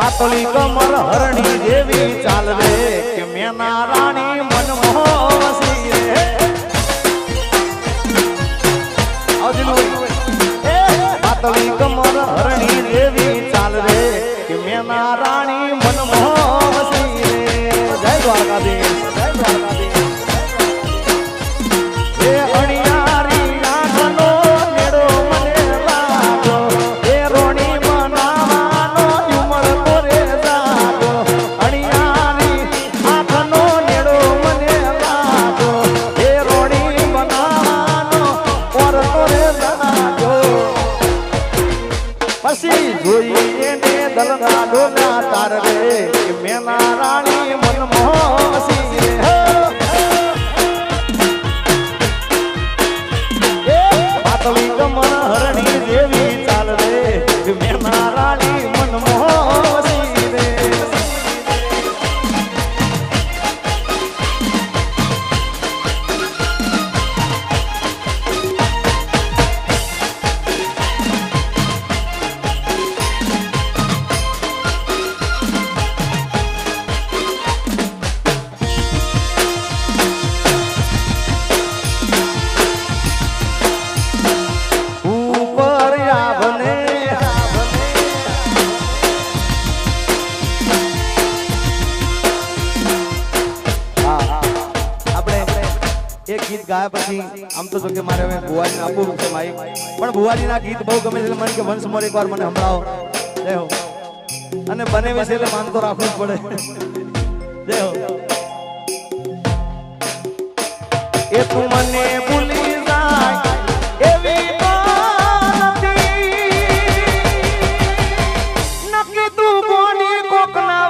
પાતળી કમર હરણી જેવી ચાલ રે કે મેના રાણી મન મોહસી રે પાતળી કમર હરણી જેવી ચાલ રે કે મેના રાણી મન મોહસી રે જય દ્વારકાધીશ જય દ્વારકાધીશ એ અણિયારી નાખનો મેળો મને લાગો એ રોણી બનાવવાનો ઉમર કોરે જાગો અણિયારી નાખનો મેળો મને લાગો એ રોણી બનાવવાનો કોર કોરે જાગો પછી જોઈએ ને દલગા ડોલા તાર રે મેના રાણી મન મોહસી રે પાતળી કમર હરણી જેવી ચાલ રે મેના રાણી મન મોહસી રે એક ગીત ગાયા પછી આમ તો જો કે મારે હવે ભુવાજીને આપવું છે માઈક પણ ભુવાજીના ગીત બહુ ગમે છે મને કે વંશ મોર એકવાર મને સંભળાવો જય હો અને બને વિશે એટલે માન તો રાખવું જ પડે જય હો એ તું મને ભૂલી જાય એવી નક્કી તું કોની કોકના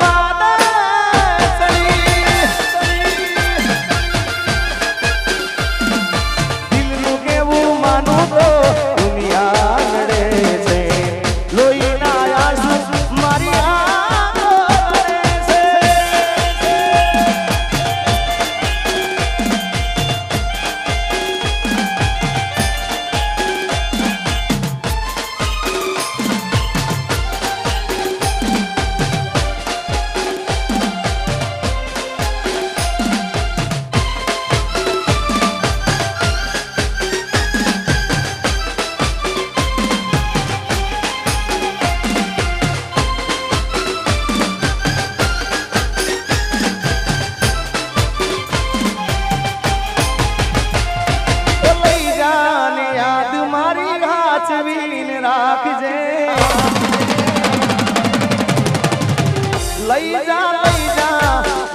રાખજે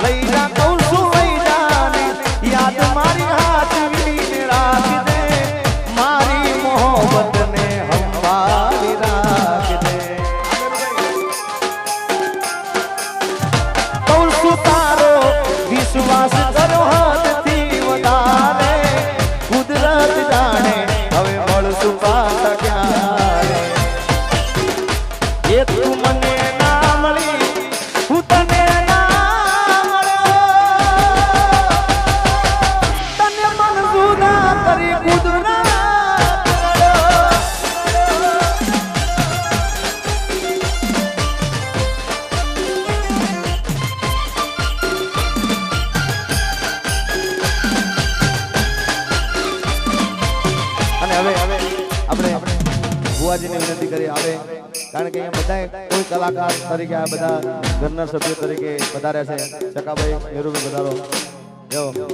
લઈ જા કહું છું લઈ જા ને યાદ મારી હાથવીને રાખજે મારી મોહબ્બતને સંભાળી રાખજે કહું છું તારો વિશ્વાસ કરો હદથી વધારે કુદરત જાણે હવે મળશું પાછા ક્યારે એ તું મને ના મળી હું તને ના મળ્યો તને મન જુદા કરી કુદરત અને હવે આપણે ભુવાજીને વિનંતી કરી આવે કારણ કે અહીંયા બધા કોઈ કલાકાર તરીકે આ બધા ઘરના સભ્યો તરીકે પધાર્યા છે ચકાભાઈ મેરુભાઈ પધારો જો